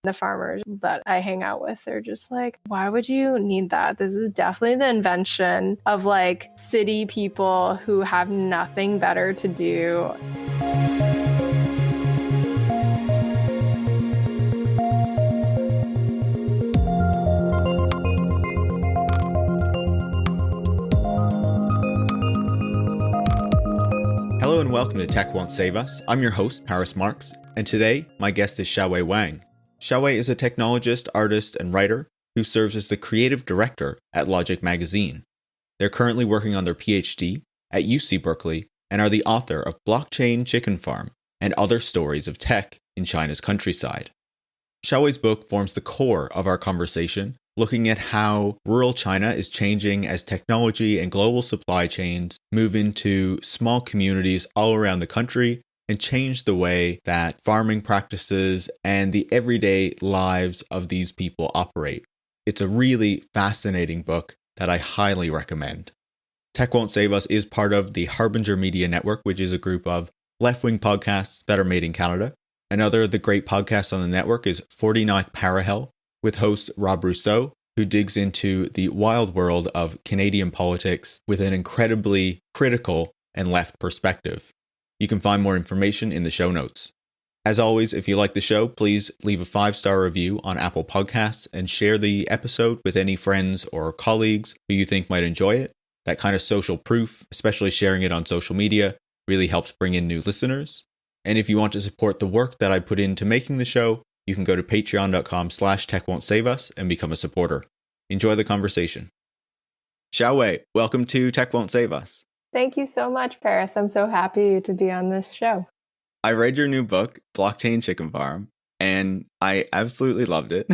The farmers that I hang out with, they're just like, why would you need that? This is definitely the invention of like city people who have nothing better to do. Hello and welcome to Tech Won't Save Us. I'm your host, Marx, and today my guest is Xiaowei Wang. Xiaowei is a technologist, artist, and writer who serves as the creative director at Logic Magazine. They're currently working on their PhD at UC Berkeley and are the author of Blockchain Chicken Farm and Other Stories of Tech in China's Countryside. Xiaowei's book forms the core of our conversation, looking at how rural China is changing as technology and global supply chains move into small communities all around the country and change the way that farming practices and the everyday lives of these people operate. It's a really fascinating book that I highly recommend. Tech Won't Save Us is part of the Harbinger Media Network, which is a group of left-wing podcasts that are made in Canada. Another of the great podcasts on the network is 49th Parallel, with host Rob Rousseau, who digs into the wild world of Canadian politics with an incredibly critical and left perspective. You can find more information in the show notes. As always, if you like the show, please leave a 5-star review on Apple Podcasts and share the episode with any friends or colleagues who you think might enjoy it. That kind of social proof, especially sharing it on social media, really helps bring in new listeners. And if you want to support the work that I put into making the show, you can go to patreon.com/techwon'tsaveus and become a supporter. Enjoy the conversation. Xiaowei, welcome to Tech Won't Save Us. Thank you so much, Paris. I'm so happy to be on this show. I read your new book, Blockchain Chicken Farm, and I absolutely loved it.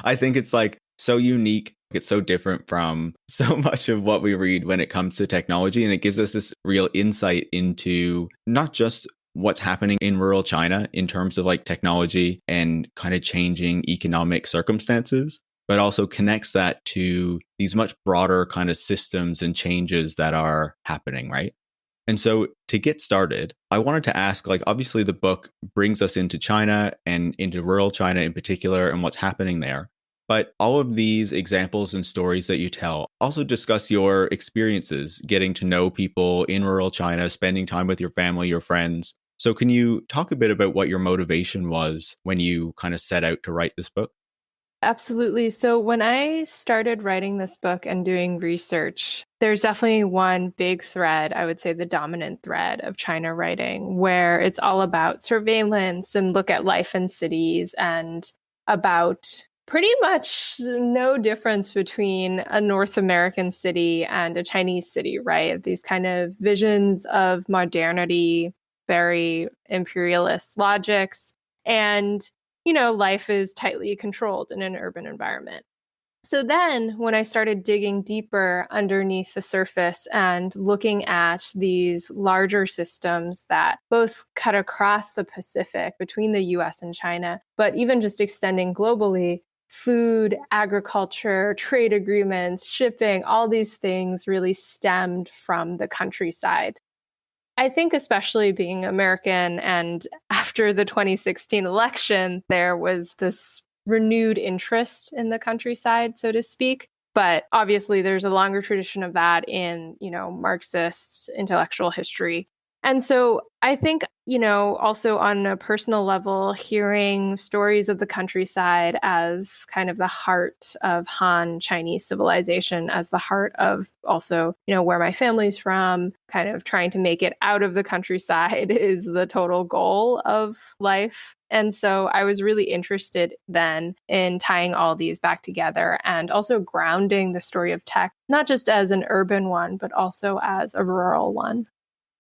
I think it's like so unique. It's so different from so much of what we read when it comes to technology. And it gives us this real insight into not just what's happening in rural China in terms of like technology and kind of changing economic circumstances, but also connects that to these much broader kind of systems and changes that are happening, right? And so to get started, I wanted to ask, like, obviously the book brings us into China and into rural China in particular and what's happening there. But all of these examples and stories that you tell also discuss your experiences getting to know people in rural China, spending time with your family, your friends. So can you talk a bit about what your motivation was when you kind of set out to write this book? Absolutely. So when I started writing this book and doing research, there's definitely one big thread, I would say the dominant thread of China writing, where it's all about surveillance and look at life in cities and about pretty much no difference between a North American city and a Chinese city, right? These kind of visions of modernity, very imperialist logics. And, life is tightly controlled in an urban environment. So then when I started digging deeper underneath the surface and looking at these larger systems that both cut across the Pacific between the US and China, but even just extending globally, food, agriculture, trade agreements, shipping, all these things really stemmed from the countryside. I think especially being American and after the 2016 election, there was this renewed interest in the countryside, so to speak. But obviously, there's a longer tradition of that in, Marxist intellectual history. And so I think, also on a personal level, hearing stories of the countryside as kind of the heart of Han Chinese civilization, as the heart of also, where my family's from, kind of trying to make it out of the countryside is the total goal of life. And so I was really interested then in tying all these back together and also grounding the story of tech, not just as an urban one, but also as a rural one.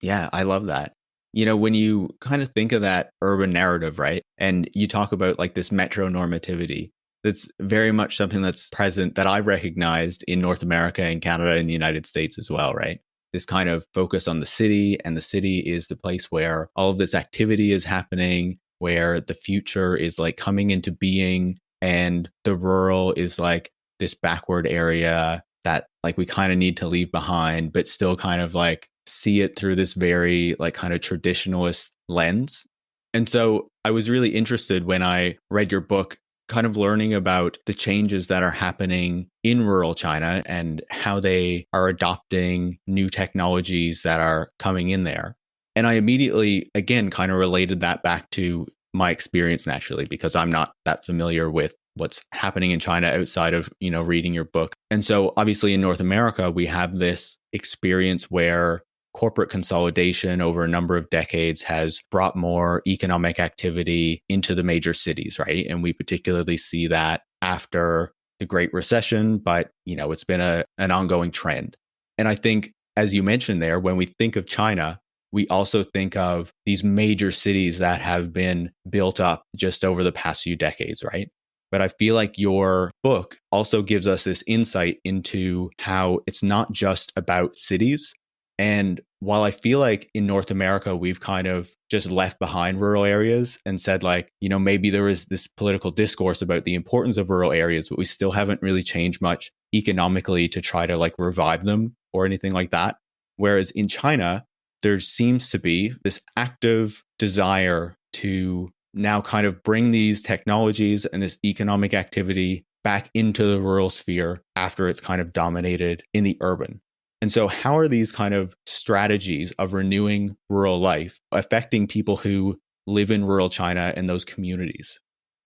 Yeah, I love that. When you kind of think of that urban narrative, right? And you talk about like this metro normativity, that's very much something that's present that I've recognized in North America and Canada and the United States as well, right? This kind of focus on the city, and the city is the place where all of this activity is happening, where the future is like coming into being, and the rural is like this backward area that like we kind of need to leave behind, but still kind of like see it through this very like kind of traditionalist lens. And so I was really interested when I read your book, kind of learning about the changes that are happening in rural China and how they are adopting new technologies that are coming in there. And I immediately, again, kind of related that back to my experience naturally, because I'm not that familiar with what's happening in China outside of, reading your book. And so obviously in North America, we have this experience where corporate consolidation over a number of decades has brought more economic activity into the major cities, right? And we particularly see that after the Great Recession, but it's been an ongoing trend. And I think, as you mentioned there, when we think of China, we also think of these major cities that have been built up just over the past few decades, right? But I feel like your book also gives us this insight into how it's not just about cities. And while I feel like in North America, we've kind of just left behind rural areas and said, like, maybe there is this political discourse about the importance of rural areas, but we still haven't really changed much economically to try to like revive them or anything like that. Whereas in China, there seems to be this active desire to now kind of bring these technologies and this economic activity back into the rural sphere after it's kind of dominated in the urban. And so how are these kind of strategies of renewing rural life affecting people who live in rural China and those communities?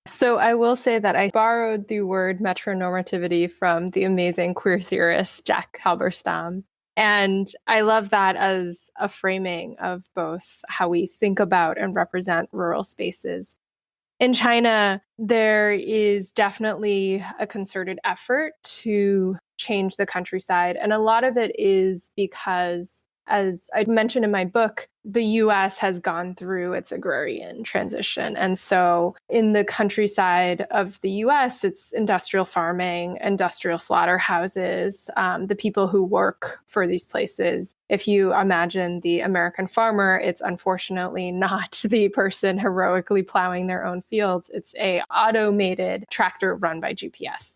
So I will say that I borrowed the word metronormativity from the amazing queer theorist Jack Halberstam. And I love that as a framing of both how we think about and represent rural spaces. In China, there is definitely a concerted effort to change the countryside. And a lot of it is because, as I mentioned in my book, the US has gone through its agrarian transition. And so in the countryside of the US, it's industrial farming, industrial slaughterhouses, the people who work for these places. If you imagine the American farmer, it's unfortunately not the person heroically plowing their own fields. It's a automated tractor run by GPS.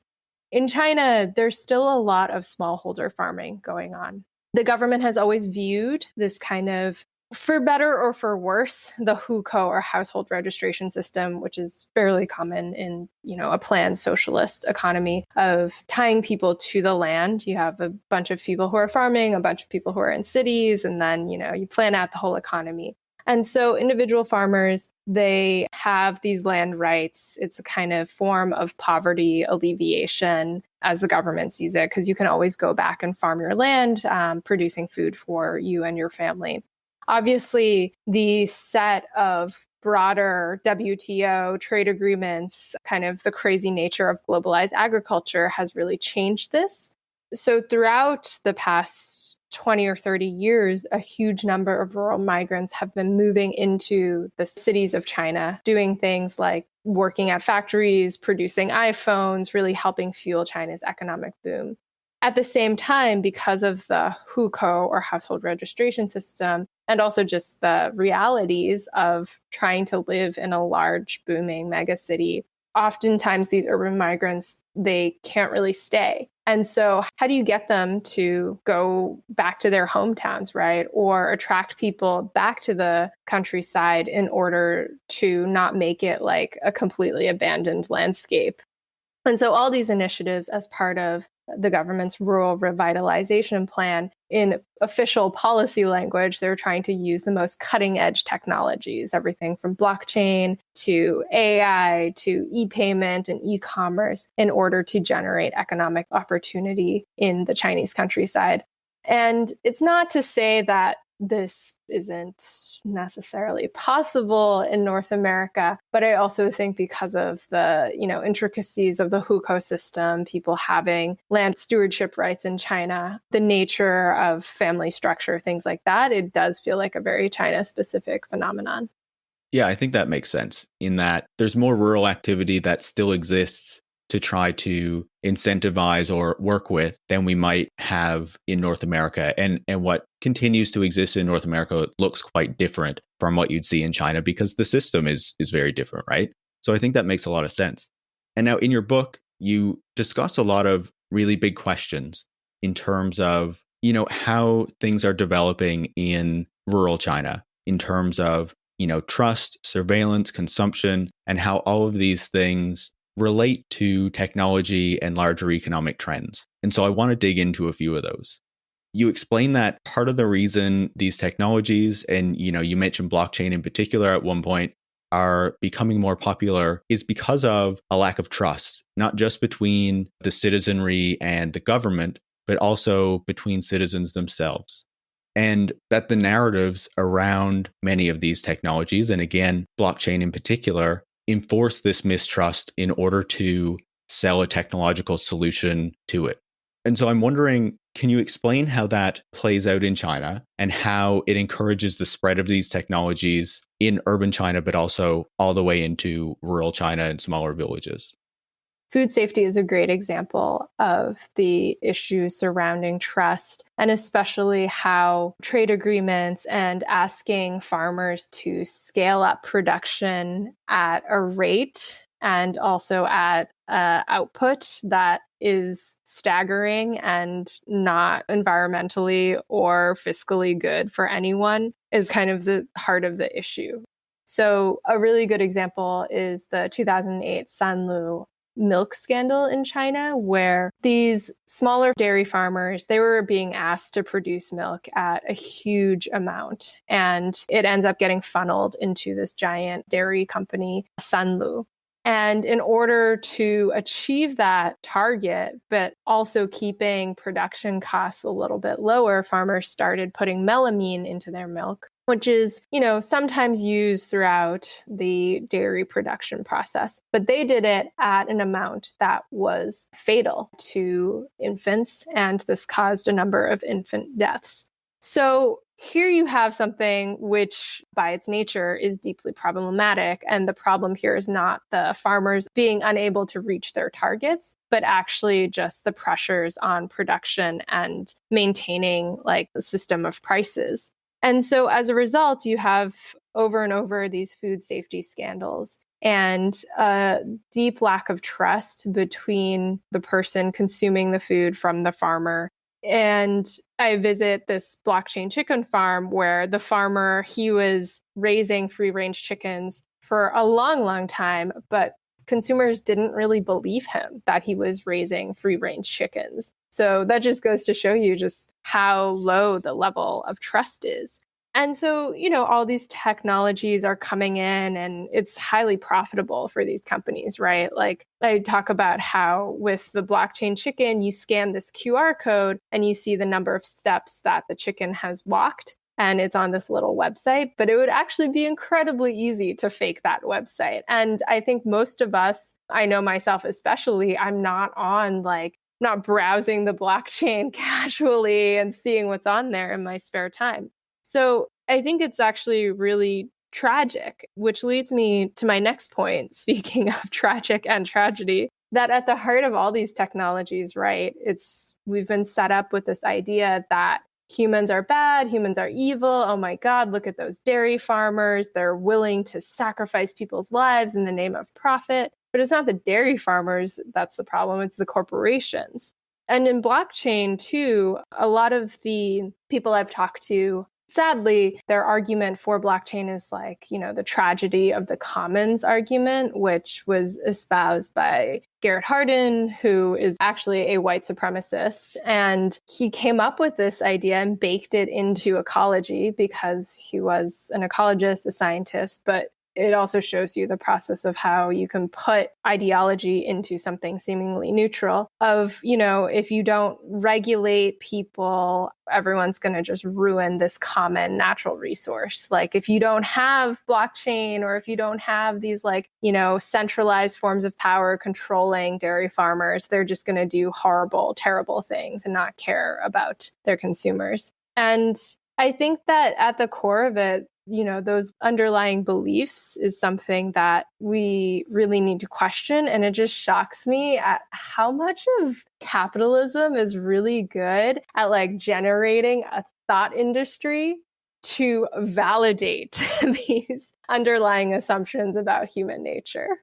In China, there's still a lot of smallholder farming going on. The government has always viewed this kind of, for better or for worse, the hukou or household registration system, which is fairly common in, a planned socialist economy of tying people to the land. You have a bunch of people who are farming, a bunch of people who are in cities, and then, you plan out the whole economy. And so individual farmers, they have these land rights. It's a kind of form of poverty alleviation as the government sees it, because you can always go back and farm your land, producing food for you and your family. Obviously, the set of broader WTO trade agreements, kind of the crazy nature of globalized agriculture has really changed this. So throughout the past 20 or 30 years, a huge number of rural migrants have been moving into the cities of China, doing things like working at factories, producing iPhones, really helping fuel China's economic boom. At the same time, because of the hukou or household registration system, and also just the realities of trying to live in a large, booming megacity, oftentimes these urban migrants, they can't really stay. And so how do you get them to go back to their hometowns, right? Or attract people back to the countryside in order to not make it like a completely abandoned landscape? And so all these initiatives as part of the government's rural revitalization plan, in official policy language, they're trying to use the most cutting edge technologies, everything from blockchain to AI to e-payment and e-commerce, in order to generate economic opportunity in the Chinese countryside. And it's not to say that this isn't necessarily possible in North America, but I also think because of the, intricacies of the hukou system, people having land stewardship rights in China, the nature of family structure, things like that, it does feel like a very China-specific phenomenon. Yeah, I think that makes sense in that there's more rural activity that still exists to try to incentivize or work with than we might have in North America. And what continues to exist in North America looks quite different from what you'd see in China, because the system is very different, right? So I think that makes a lot of sense. And now in your book, you discuss a lot of really big questions in terms of, how things are developing in rural China, in terms of trust, surveillance, consumption, and how all of these things relate to technology and larger economic trends. And so I want to dig into a few of those. You explain that part of the reason these technologies, and you mentioned blockchain in particular at one point, are becoming more popular is because of a lack of trust, not just between the citizenry and the government, but also between citizens themselves. And that the narratives around many of these technologies, and again, blockchain in particular, enforce this mistrust in order to sell a technological solution to it. And so I'm wondering, can you explain how that plays out in China and how it encourages the spread of these technologies in urban China, but also all the way into rural China and smaller villages? Food safety is a great example of the issues surrounding trust, and especially how trade agreements and asking farmers to scale up production at a rate and also at output that is staggering and not environmentally or fiscally good for anyone is kind of the heart of the issue. So a really good example is the 2008 Sanlu milk scandal in China, where these smaller dairy farmers, they were being asked to produce milk at a huge amount, and it ends up getting funneled into this giant dairy company, Sanlu. And in order to achieve that target, but also keeping production costs a little bit lower, farmers started putting melamine into their milk, which is, sometimes used throughout the dairy production process. But they did it at an amount that was fatal to infants, and this caused a number of infant deaths. So here you have something which, by its nature, is deeply problematic. And the problem here is not the farmers being unable to reach their targets, but actually just the pressures on production and maintaining a system of prices. And so as a result, you have over and over these food safety scandals and a deep lack of trust between the person consuming the food from the farmer. And I visit this blockchain chicken farm where the farmer, he was raising free range chickens for a long, long time, but consumers didn't really believe him that he was raising free range chickens. So that just goes to show you just how low the level of trust is. And so, all these technologies are coming in and it's highly profitable for these companies, right? Like I talk about how with the blockchain chicken, you scan this QR code and you see the number of steps that the chicken has walked. And it's on this little website, but it would actually be incredibly easy to fake that website. And I think most of us, I know myself especially, I'm not not browsing the blockchain casually and seeing what's on there in my spare time. So I think it's actually really tragic, which leads me to my next point, speaking of tragic and tragedy, that at the heart of all these technologies, right, we've been set up with this idea that humans are bad, humans are evil. Oh my God, look at those dairy farmers. They're willing to sacrifice people's lives in the name of profit. But it's not the dairy farmers that's the problem, it's the corporations. And in blockchain, too, a lot of the people I've talked to, sadly, their argument for blockchain is the tragedy of the commons argument, which was espoused by Garrett Hardin, who is actually a white supremacist. And he came up with this idea and baked it into ecology because he was an ecologist, a scientist, but it also shows you the process of how you can put ideology into something seemingly neutral of, if you don't regulate people, everyone's going to just ruin this common natural resource. Like if you don't have blockchain or if you don't have these centralized forms of power controlling dairy farmers, they're just going to do horrible, terrible things and not care about their consumers. And I think that at the core of it, those underlying beliefs is something that we really need to question. And it just shocks me at how much of capitalism is really good at generating a thought industry to validate these underlying assumptions about human nature.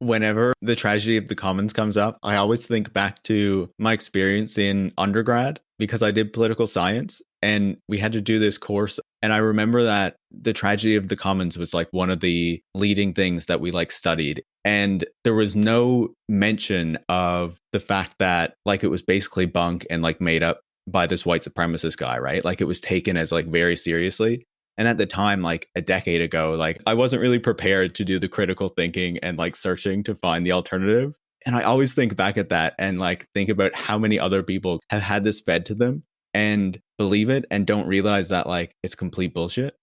Whenever the tragedy of the commons comes up, I always think back to my experience in undergrad because I did political science and we had to do this course. And I remember that the tragedy of the commons was like one of the leading things that we like studied. And there was no mention of the fact that like it was basically bunk and like made up by this white supremacist guy, right? Like it was taken as like very seriously. And at the time, like a decade ago, like I wasn't really prepared to do the critical thinking and like searching to find the alternative. And I always think back at that and like think about how many other people have had this fed to them and believe it and don't realize that like it's complete bullshit.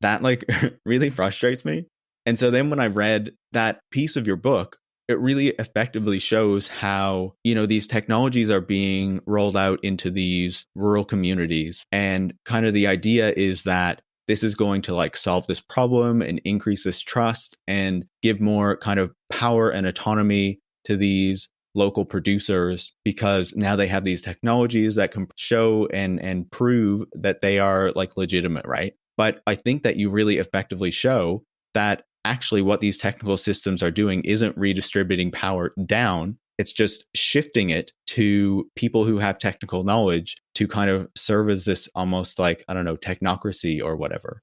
That like really frustrates me. And so then when I read that piece of your book, it really effectively shows how, you know, these technologies are being rolled out into these rural communities. And kind of the idea is that this is going to like solve this problem and increase this trust and give more kind of power and autonomy to these local producers because now they have these technologies that can show and prove that they are like legitimate, right? But I think that you really effectively show that actually what these technical systems are doing isn't redistributing power down. It's just shifting it to people who have technical knowledge to kind of serve as this almost like, I don't know, technocracy or whatever.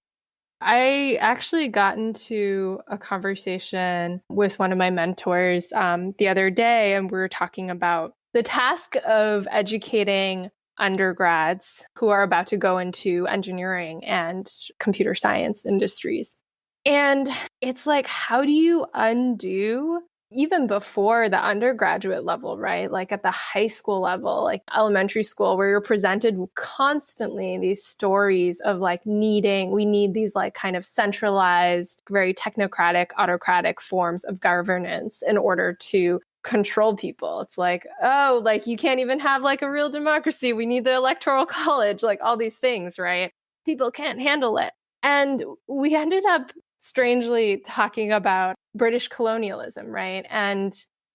I actually got into a conversation with one of my mentors the other day, and we were talking about the task of educating undergrads who are about to go into engineering and computer science industries. And it's like, how do you undo even before the undergraduate level, right? Like at the high school level, like elementary school, where you're presented constantly these stories of like we need these like kind of centralized, very technocratic, autocratic forms of governance in order to control people. It's like, oh, like you can't even have like a real democracy. We need the electoral college, like all these things, right? People can't handle it. And we ended up strangely talking about British colonialism, right? And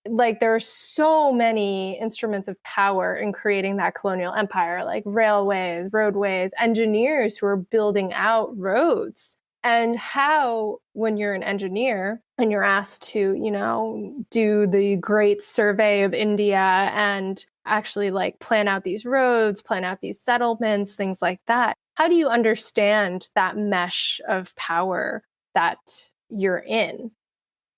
like there are so many instruments of power in creating that colonial empire, like railways, roadways, engineers who are building out roads. And how, when you're an engineer and you're asked to, you know, do the great survey of India and actually like plan out these roads, plan out these settlements, things like that, how do you understand that mesh of power that you're in?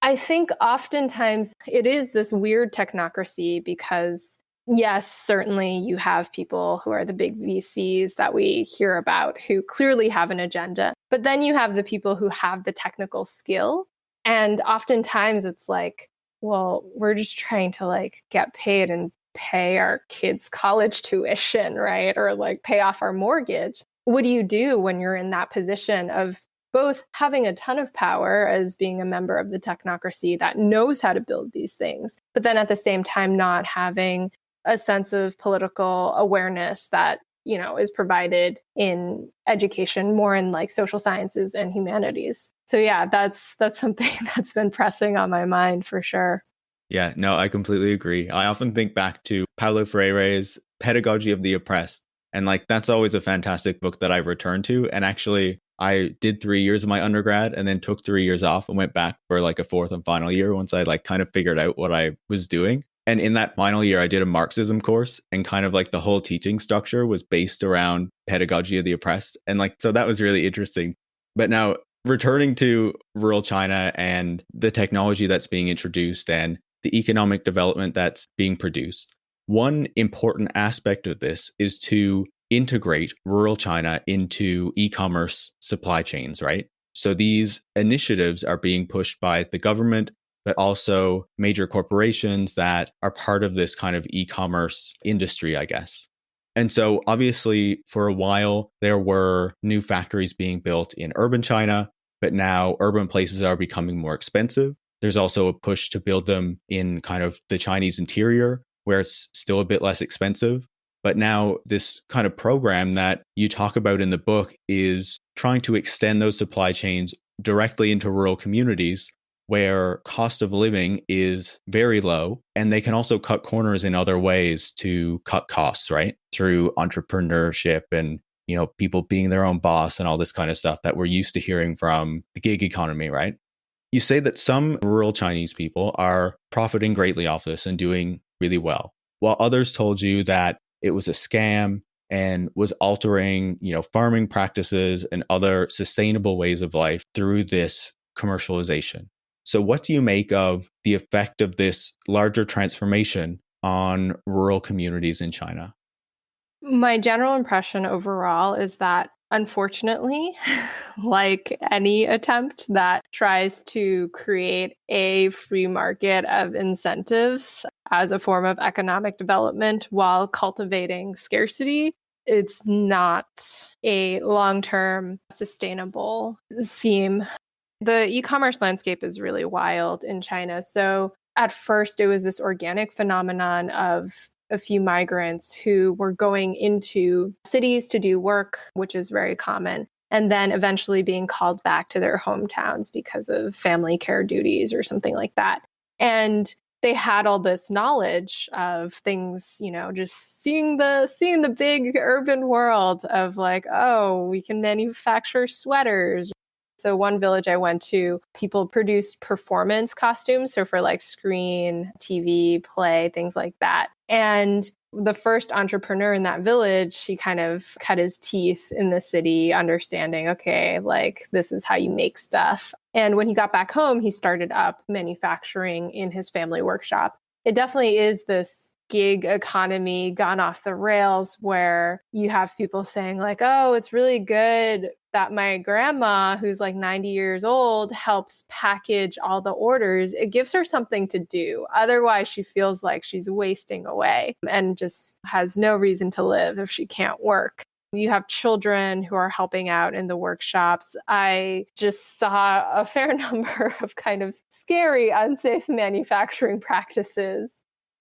I think oftentimes it is this weird technocracy because, yes, certainly you have people who are the big VCs that we hear about who clearly have an agenda. But then you have the people who have the technical skill. And oftentimes it's like, well, we're just trying to like get paid and pay our kids' college tuition, right? Or like pay off our mortgage. What do you do when you're in that position of both having a ton of power as being a member of the technocracy that knows how to build these things, but then at the same time not having a sense of political awareness that, you know, is provided in education, more in like social sciences and humanities. So yeah, that's something that's been pressing on my mind for sure. Yeah, no, I completely agree. I often think back to Paulo Freire's Pedagogy of the Oppressed. And like, that's always a fantastic book that I return to. And actually, I did 3 years of my undergrad and then took 3 years off and went back for like a fourth and final year once I like kind of figured out what I was doing. And in that final year, I did a Marxism course and kind of like the whole teaching structure was based around Pedagogy of the Oppressed. And like, so that was really interesting. But now returning to rural China and the technology that's being introduced and the economic development that's being produced. One important aspect of this is to integrate rural China into e-commerce supply chains, right? So these initiatives are being pushed by the government, but also major corporations that are part of this kind of e-commerce industry, I guess. And so obviously for a while, there were new factories being built in urban China, but now urban places are becoming more expensive. There's also a push to build them in kind of the Chinese interior, where it's still a bit less expensive. But now this kind of program that you talk about in the book is trying to extend those supply chains directly into rural communities where cost of living is very low. And they can also cut corners in other ways to cut costs, right? Through entrepreneurship and, you know, people being their own boss and all this kind of stuff that we're used to hearing from the gig economy, right? You say that some rural Chinese people are profiting greatly off this and doing really well, while others told you that it was a scam and was altering, farming practices and other sustainable ways of life through this commercialization. So what do you make of the effect of this larger transformation on rural communities in China? My general impression overall is that, unfortunately, like any attempt that tries to create a free market of incentives as a form of economic development while cultivating scarcity, it's not a long-term sustainable scheme. The e-commerce landscape is really wild in China. So at first, it was this organic phenomenon of a few migrants who were going into cities to do work, which is very common, and then eventually being called back to their hometowns because of family care duties or something like that. And they had all this knowledge of things, just seeing the big urban world of like, oh, we can manufacture sweaters. So one village I went to, people produced performance costumes. So for like screen, TV, play, things like that. And the first entrepreneur in that village, he kind of cut his teeth in the city, understanding, okay, like this is how you make stuff. And when he got back home, he started up manufacturing in his family workshop. It definitely is this gig economy gone off the rails where you have people saying like, oh, it's really good that my grandma, who's like 90 years old, helps package all the orders. It gives her something to do. Otherwise, she feels like she's wasting away and just has no reason to live if she can't work. You have children who are helping out in the workshops. I just saw a fair number of kind of scary, unsafe manufacturing practices.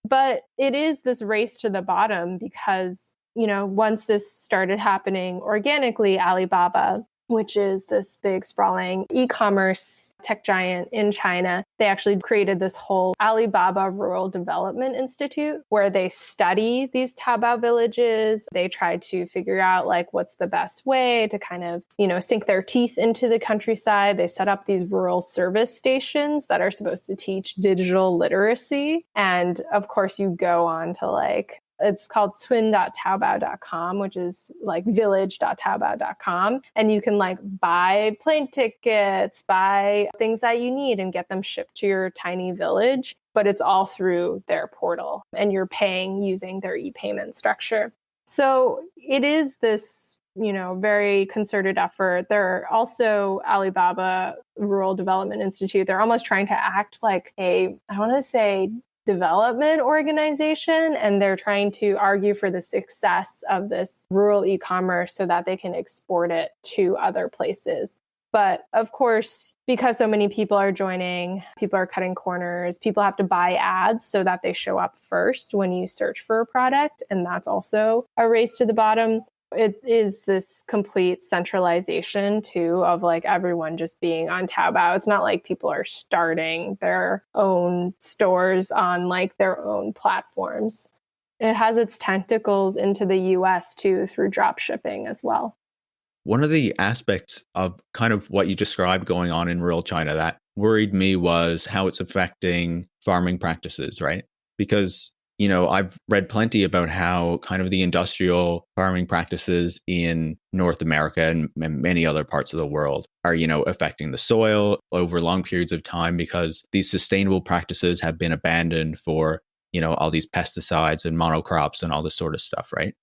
But it is this race to the bottom because, once this started happening organically, Alibaba, which is this big sprawling e-commerce tech giant in China, they actually created this whole Alibaba Rural Development Institute where they study these Taobao villages. They try to figure out like what's the best way to kind of, sink their teeth into the countryside. They set up these rural service stations that are supposed to teach digital literacy. And of course, you go on to like, it's called cun.taobao.com, which is like village.taobao.com. And you can like buy plane tickets, buy things that you need and get them shipped to your tiny village. But it's all through their portal and you're paying using their e-payment structure. So it is this, very concerted effort. They're also Alibaba Rural Development Institute. They're almost trying to act like I want to say, development organization, and they're trying to argue for the success of this rural e-commerce so that they can export it to other places. But of course, because so many people are joining, people are cutting corners, people have to buy ads so that they show up first when you search for a product. And that's also a race to the bottom. It is this complete centralization too of like everyone just being on Taobao. It's not like people are starting their own stores on like their own platforms. It has its tentacles into the US too through drop shipping as well. One of the aspects of kind of what you described going on in rural China that worried me was how it's affecting farming practices, right? Because I've read plenty about how kind of the industrial farming practices in North America and many other parts of the world are, affecting the soil over long periods of time because these sustainable practices have been abandoned for, all these pesticides and monocrops and all this sort of stuff, right?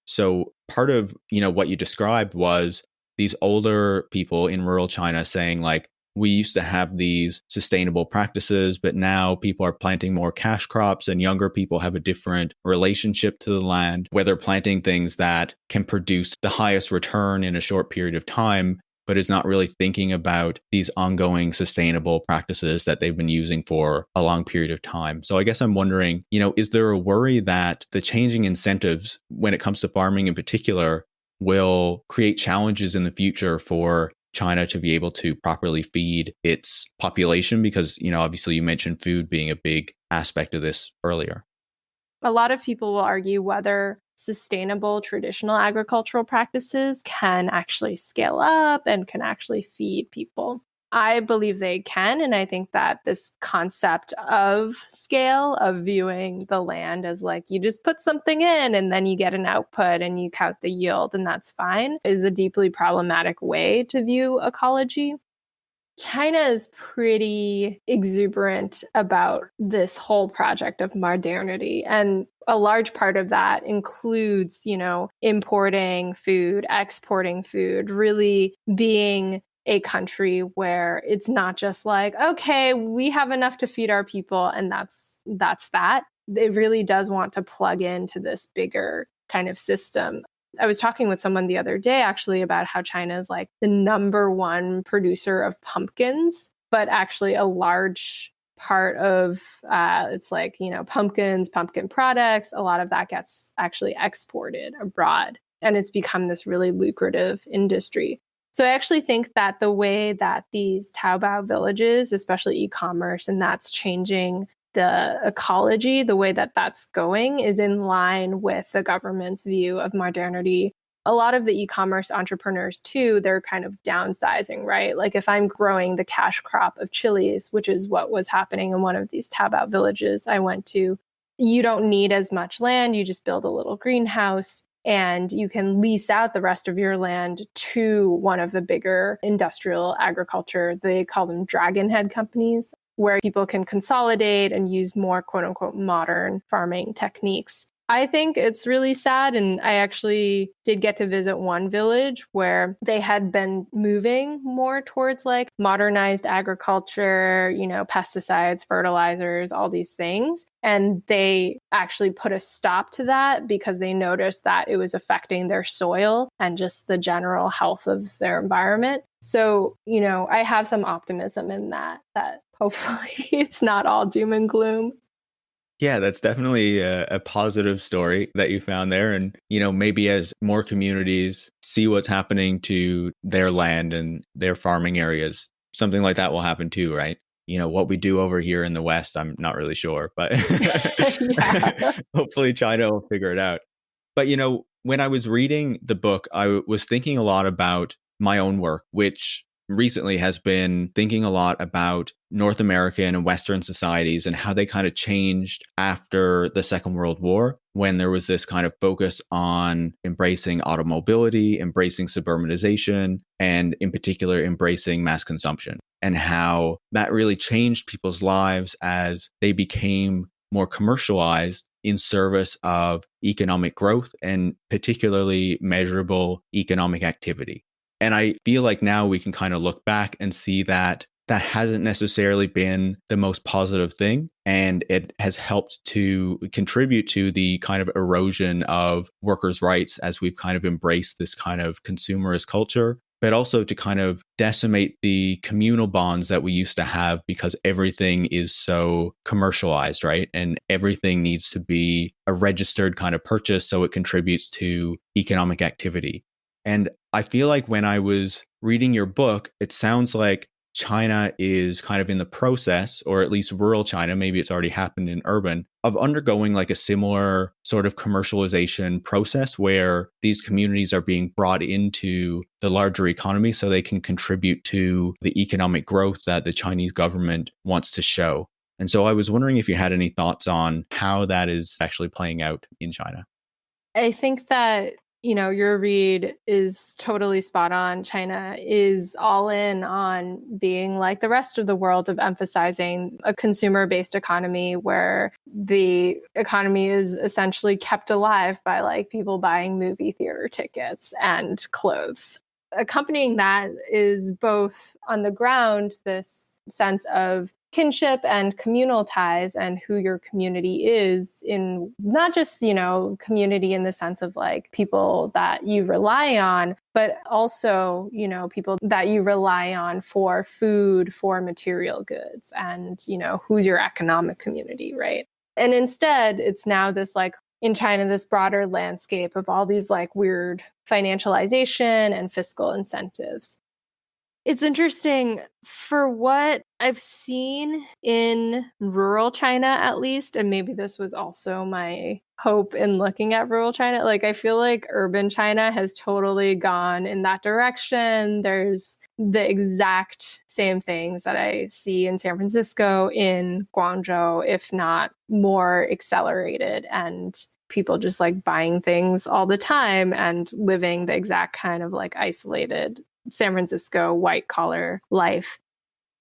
So part of, what you described was these older people in rural China saying like, we used to have these sustainable practices, but now people are planting more cash crops and younger people have a different relationship to the land, where they're planting things that can produce the highest return in a short period of time, but is not really thinking about these ongoing sustainable practices that they've been using for a long period of time. So I guess I'm wondering, is there a worry that the changing incentives when it comes to farming in particular will create challenges in the future for China to be able to properly feed its population? Because, obviously you mentioned food being a big aspect of this earlier. A lot of people will argue whether sustainable traditional agricultural practices can actually scale up and can actually feed people. I believe they can. And I think that this concept of scale, of viewing the land as like you just put something in and then you get an output and you count the yield and that's fine, is a deeply problematic way to view ecology. China is pretty exuberant about this whole project of modernity. And a large part of that includes, importing food, exporting food, really being a country where it's not just like, okay, we have enough to feed our people and that's that. It really does want to plug into this bigger kind of system. I was talking with someone the other day actually about how China is like the number one producer of pumpkins, but actually a large part of it's like, pumpkins, pumpkin products, a lot of that gets actually exported abroad. And it's become this really lucrative industry. So I actually think that the way that these Taobao villages, especially e-commerce, and that's changing the ecology, the way that that's going is in line with the government's view of modernity. A lot of the e-commerce entrepreneurs too, they're kind of downsizing, right? Like if I'm growing the cash crop of chilies, which is what was happening in one of these Taobao villages I went to, you don't need as much land. You just build a little greenhouse and you can lease out the rest of your land to one of the bigger industrial agriculture. They call them dragon head companies, where people can consolidate and use more quote unquote modern farming techniques. I think it's really sad. And I actually did get to visit one village where they had been moving more towards like modernized agriculture, pesticides, fertilizers, all these things. And they actually put a stop to that because they noticed that it was affecting their soil and just the general health of their environment. So, I have some optimism in that hopefully it's not all doom and gloom. Yeah, that's definitely a positive story that you found there. And, maybe as more communities see what's happening to their land and their farming areas, something like that will happen too, right? What we do over here in the West, I'm not really sure, but Yeah. hopefully China will figure it out. But, when I was reading the book, I was thinking a lot about my own work, which recently has been thinking a lot about North American and Western societies and how they kind of changed after the Second World War, when there was this kind of focus on embracing automobility, embracing suburbanization, and in particular, embracing mass consumption, and how that really changed people's lives as they became more commercialized in service of economic growth and particularly measurable economic activity. And I feel like now we can kind of look back and see that that hasn't necessarily been the most positive thing. And it has helped to contribute to the kind of erosion of workers' rights as we've kind of embraced this kind of consumerist culture, but also to kind of decimate the communal bonds that we used to have because everything is so commercialized, right? And everything needs to be a registered kind of purchase so it contributes to economic activity. And I feel like when I was reading your book, it sounds like China is kind of in the process, or at least rural China, maybe it's already happened in urban, of undergoing like a similar sort of commercialization process where these communities are being brought into the larger economy so they can contribute to the economic growth that the Chinese government wants to show. And so I was wondering if you had any thoughts on how that is actually playing out in China. I think that your read is totally spot on. China is all in on being like the rest of the world, of emphasizing a consumer-based economy where the economy is essentially kept alive by like people buying movie theater tickets and clothes. Accompanying that is both on the ground this sense of kinship and communal ties and who your community is, in not just, community in the sense of like people that you rely on, but also, people that you rely on for food, for material goods, and, who's your economic community, right? And instead, it's now this like in China, this broader landscape of all these like weird financialization and fiscal incentives. It's interesting for what I've seen in rural China, at least, and maybe this was also my hope in looking at rural China. Like, I feel like urban China has totally gone in that direction. There's, the exact same things that I see in San Francisco, in Guangzhou, if not more accelerated, and people just like buying things all the time and living the exact kind of like isolated San Francisco white collar life.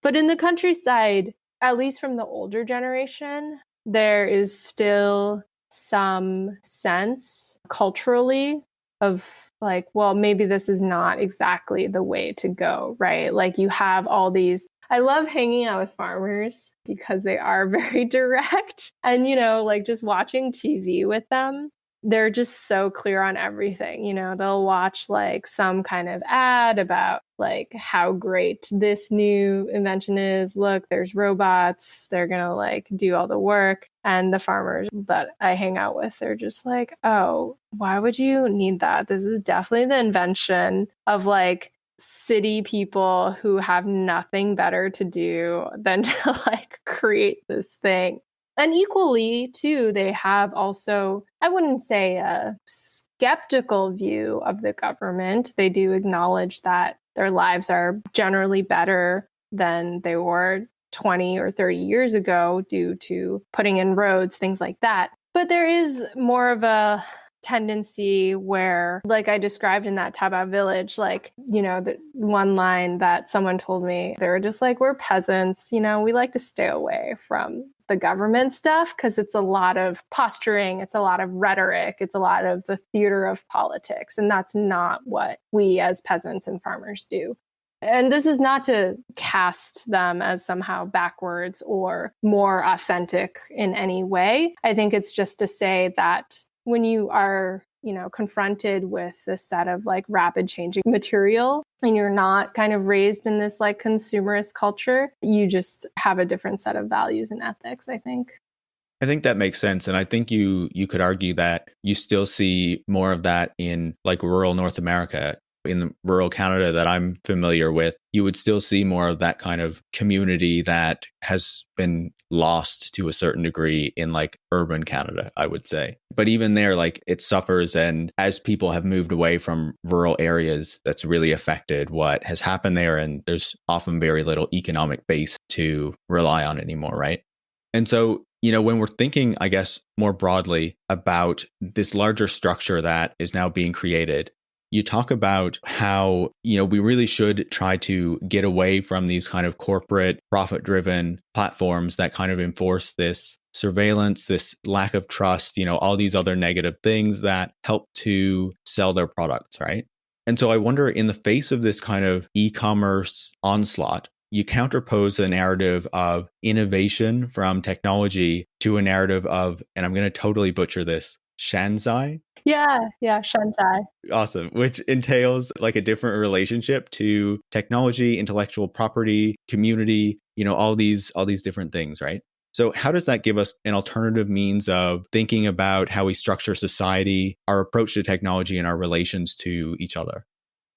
But in the countryside, at least from the older generation, there is still some sense culturally of like, well, maybe this is not exactly the way to go, right? Like you have all these. I love hanging out with farmers because they are very direct. And, like just watching TV with them, they're just so clear on everything. They'll watch like some kind of ad about like how great this new invention is. Look, there's robots. They're going to like do all the work. And the farmers that I hang out with, they're just like, oh, why would you need that? This is definitely the invention of like city people who have nothing better to do than to like create this thing. And equally, too, they have also, I wouldn't say a skeptical view of the government. They do acknowledge that their lives are generally better than they were 20 or 30 years ago due to putting in roads, things like that. But there is more of a tendency where, like I described in that Taba village, like, the one line that someone told me, they were just like, we're peasants, we like to stay away from the government stuff because it's a lot of posturing, it's a lot of rhetoric, it's a lot of the theater of politics. And that's not what we as peasants and farmers do. And this is not to cast them as somehow backwards or more authentic in any way. I think it's just to say that when you are, confronted with this set of like rapid changing material and you're not kind of raised in this like consumerist culture, you just have a different set of values and ethics, I think. I think that makes sense. And I think you could argue that you still see more of that in like rural North America. In rural Canada that I'm familiar with, you would still see more of that kind of community that has been lost to a certain degree in like urban Canada, I would say. But even there, like it suffers. And as people have moved away from rural areas, that's really affected what has happened there. And there's often very little economic base to rely on anymore, right? And so, when we're thinking, I guess, more broadly about this larger structure that is now being created, you talk about how, we really should try to get away from these kind of corporate profit-driven platforms that kind of enforce this surveillance, this lack of trust, all these other negative things that help to sell their products, right? And so I wonder, in the face of this kind of e-commerce onslaught, you counterpose the narrative of innovation from technology to a narrative of, and I'm going to totally butcher this, Shanzai. Yeah, Shanzai. Awesome. Which entails like a different relationship to technology, intellectual property, community, all these different things, right? So how does that give us an alternative means of thinking about how we structure society, our approach to technology, and our relations to each other?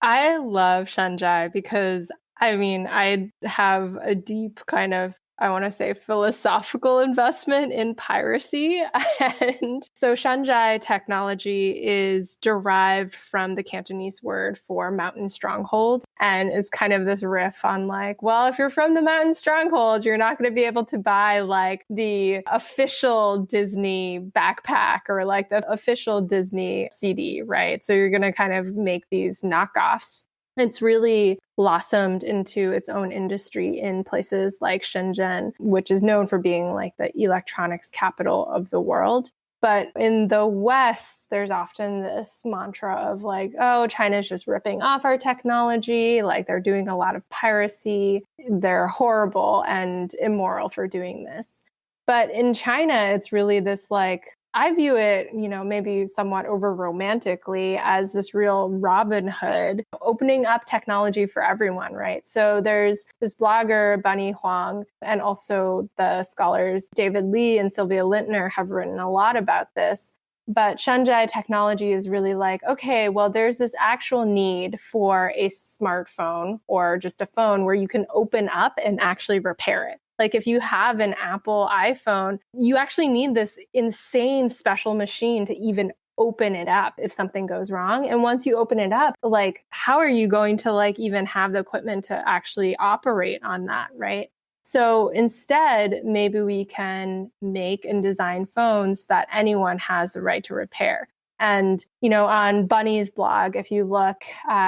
I love Shanzai because I have a deep kind of, I want to say, philosophical investment in piracy. And so Shanzai technology is derived from the Cantonese word for mountain stronghold. And it's kind of this riff on like, well, if you're from the mountain stronghold, you're not going to be able to buy like the official Disney backpack or like the official Disney CD, right? So you're going to kind of make these knockoffs. It's really blossomed into its own industry in places like Shenzhen, which is known for being like the electronics capital of the world. But in the West, there's often this mantra of like, oh, China's just ripping off our technology. Like they're doing a lot of piracy. They're horrible and immoral for doing this. But in China, it's really this like, I view it, maybe somewhat over romantically as this real Robin Hood opening up technology for everyone, right? So there's this blogger, Bunny Huang, and also the scholars David Lee and Sylvia Lintner have written a lot about this. But Shanzai technology is really like, okay, well, there's this actual need for a smartphone or just a phone where you can open up and actually repair it. Like if you have an Apple iPhone, you actually need this insane special machine to even open it up if something goes wrong. And once you open it up, like, how are you going to like even have the equipment to actually operate on that, right? So instead, maybe we can make and design phones that anyone has the right to repair. And, on Bunny's blog, if you look,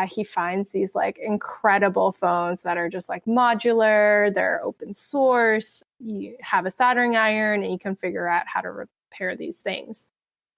he finds these like incredible phones that are just like modular, they're open source. You have a soldering iron and you can figure out how to repair these things.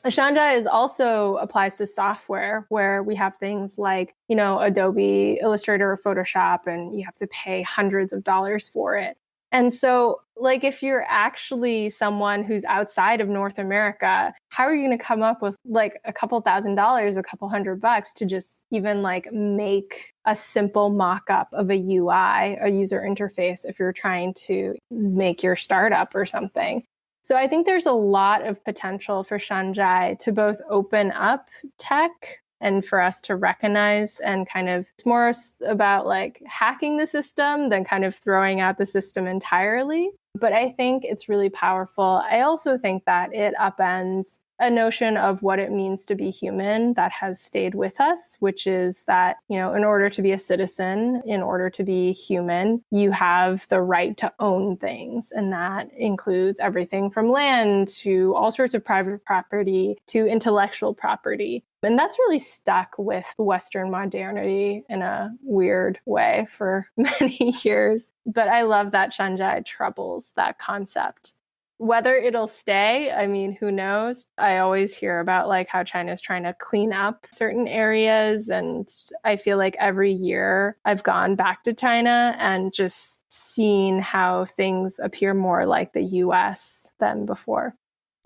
Shanjai is also applies to software where we have things like, Adobe Illustrator or Photoshop, and you have to pay hundreds of dollars for it. And so, like, if you're actually someone who's outside of North America, how are you going to come up with like a couple $1,000s, a couple $100 to just even like make a simple mock-up of a UI, a user interface, if you're trying to make your startup or something? So I think there's a lot of potential for Shanjai to both open up tech and for us to recognize, and kind of, it's more about like hacking the system than kind of throwing out the system entirely. But I think it's really powerful. I also think that it upends a notion of what it means to be human that has stayed with us, which is that, in order to be a citizen, in order to be human, you have the right to own things. And that includes everything from land to all sorts of private property to intellectual property. And that's really stuck with Western modernity in a weird way for many years. But I love that Shanjai troubles that concept. Whether it'll stay, I mean, who knows? I always hear about like how China's trying to clean up certain areas. And I feel like every year I've gone back to China and just seen how things appear more like the US than before.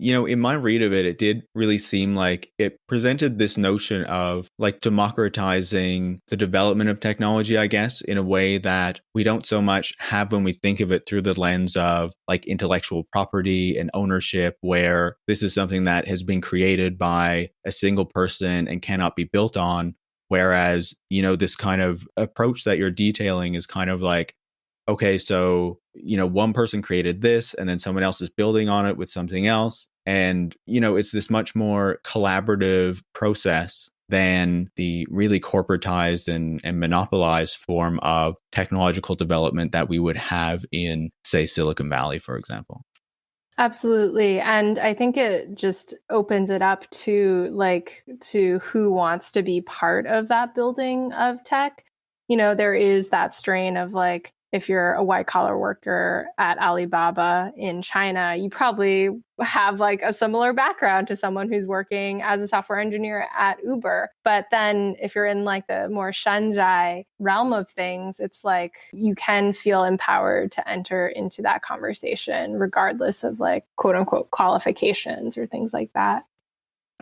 In my read of it, it did really seem like it presented this notion of like democratizing the development of technology, I guess, in a way that we don't so much have when we think of it through the lens of like intellectual property and ownership, where this is something that has been created by a single person and cannot be built on. Whereas, this kind of approach that you're detailing is kind of like, okay, so, one person created this and then someone else is building on it with something else. And, it's this much more collaborative process than the really corporatized and monopolized form of technological development that we would have in, say, Silicon Valley, for example. Absolutely. And I think it just opens it up to who wants to be part of that building of tech. There is that strain of like, if you're a white collar worker at Alibaba in China, you probably have like a similar background to someone who's working as a software engineer at Uber. But then if you're in like the more Shanjai realm of things, it's like you can feel empowered to enter into that conversation regardless of like quote unquote qualifications or things like that.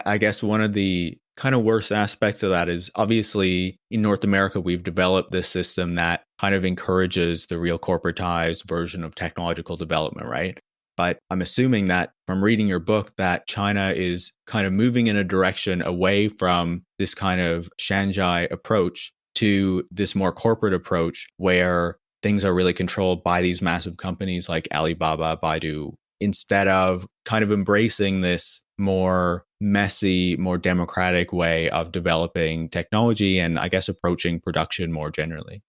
I guess one of the kind of worst aspects of that is obviously in North America, we've developed this system that kind of encourages the real corporatized version of technological development, right? But I'm assuming that from reading your book that China is kind of moving in a direction away from this kind of Shanjai approach to this more corporate approach where things are really controlled by these massive companies like Alibaba, Baidu, instead of kind of embracing this more messy, more democratic way of developing technology and I guess approaching production more generally.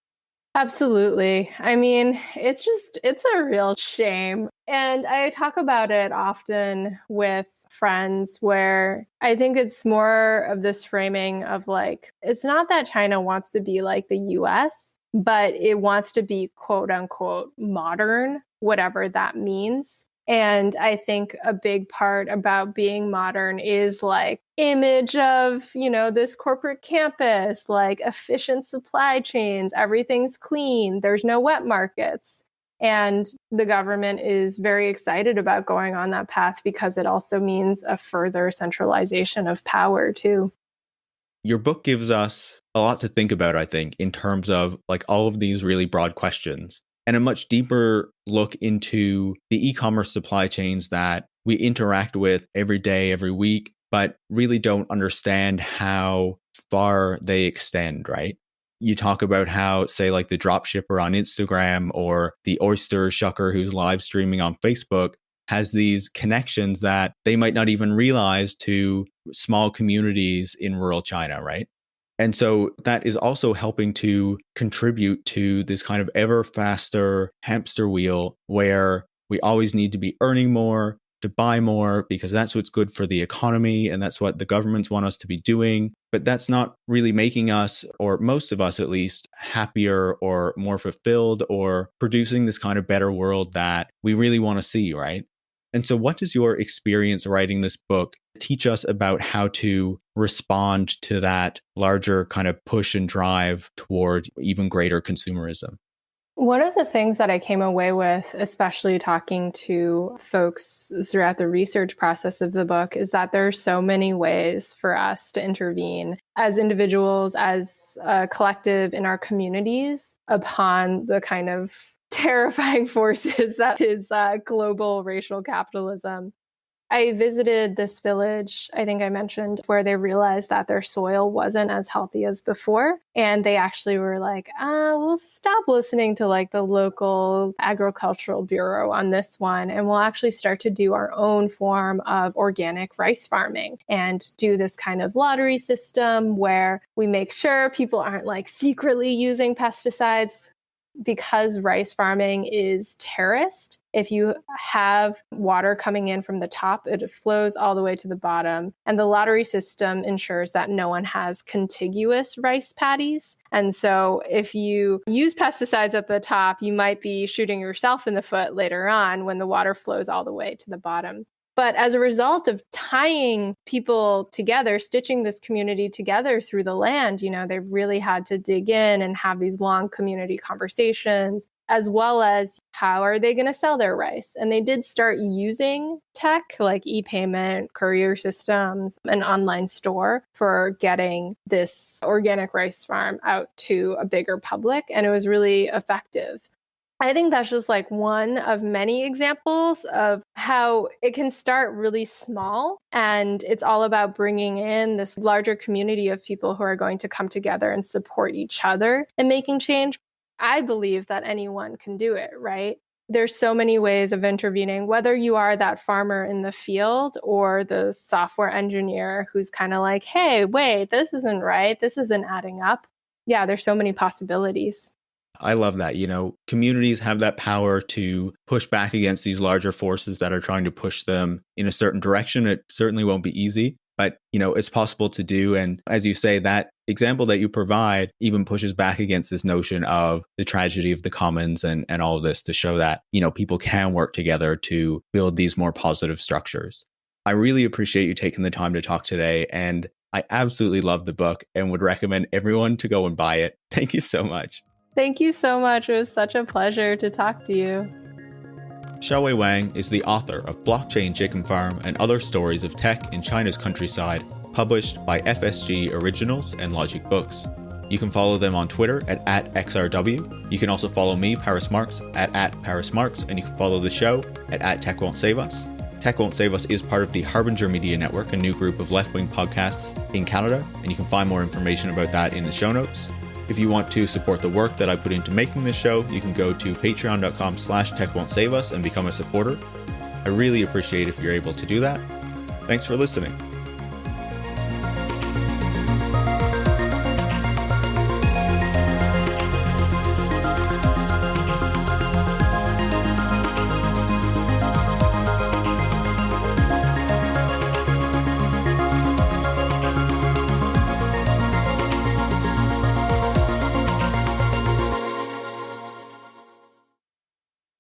Absolutely. I mean, it's a real shame. And I talk about it often with friends where I think it's more of this framing of like, it's not that China wants to be like the US, but it wants to be quote unquote modern, whatever that means. And I think a big part about being modern is like image of, this corporate campus, like efficient supply chains, everything's clean, there's no wet markets. And the government is very excited about going on that path because it also means a further centralization of power too. Your book gives us a lot to think about, I think, in terms of like all of these really broad questions and a much deeper look into the e-commerce supply chains that we interact with every day, every week, but really don't understand how far they extend, right? You talk about how, say, like the dropshipper on Instagram or the oyster shucker who's live streaming on Facebook has these connections that they might not even realize to small communities in rural China, right? And so that is also helping to contribute to this kind of ever faster hamster wheel where we always need to be earning more to buy more because that's what's good for the economy and that's what the governments want us to be doing. But that's not really making us, or most of us at least, happier or more fulfilled or producing this kind of better world that we really want to see, right? And so what does your experience writing this book teach us about how to respond to that larger kind of push and drive toward even greater consumerism? One of the things that I came away with, especially talking to folks throughout the research process of the book, is that there are so many ways for us to intervene as individuals, as a collective in our communities upon the kind of terrifying forces that is global racial capitalism. I visited this village, I think I mentioned, where they realized that their soil wasn't as healthy as before. And they actually were like, we'll stop listening to like the local agricultural bureau on this one. And we'll actually start to do our own form of organic rice farming and do this kind of lottery system where we make sure people aren't like secretly using pesticides. Because rice farming is terraced, if you have water coming in from the top, it flows all the way to the bottom. And the lottery system ensures that no one has contiguous rice paddies. And so if you use pesticides at the top, you might be shooting yourself in the foot later on when the water flows all the way to the bottom. But as a result of tying people together, stitching this community together through the land, they really had to dig in and have these long community conversations, as well as how are they going to sell their rice? And they did start using tech like e-payment, courier systems, an online store for getting this organic rice farm out to a bigger public. And it was really effective. I think that's just like one of many examples of how it can start really small. And it's all about bringing in this larger community of people who are going to come together and support each other and making change. I believe that anyone can do it, right? There's so many ways of intervening, whether you are that farmer in the field or the software engineer who's kind of like, hey, wait, this isn't right. This isn't adding up. Yeah, there's so many possibilities. I love that. Communities have that power to push back against these larger forces that are trying to push them in a certain direction. It certainly won't be easy, but, it's possible to do. And as you say, that example that you provide even pushes back against this notion of the tragedy of the commons and all of this to show that, people can work together to build these more positive structures. I really appreciate you taking the time to talk today. And I absolutely love the book and would recommend everyone to go and buy it. Thank you so much. Thank you so much. It was such a pleasure to talk to you. Xiaowei Wang is the author of Blockchain Chicken Farm and Other Stories of Tech in China's Countryside, published by FSG Originals and Logic Books. You can follow them on Twitter at @XRW. You can also follow me, Paris Marx, at Paris Marx, and you can follow the show at Tech Won't Save Us. Tech Won't Save Us is part of the Harbinger Media Network, a new group of left-wing podcasts in Canada, and you can find more information about that in the show notes. If you want to support the work that I put into making this show, you can go to patreon.com/techwon'tsaveus and become a supporter. I really appreciate if you're able to do that. Thanks for listening.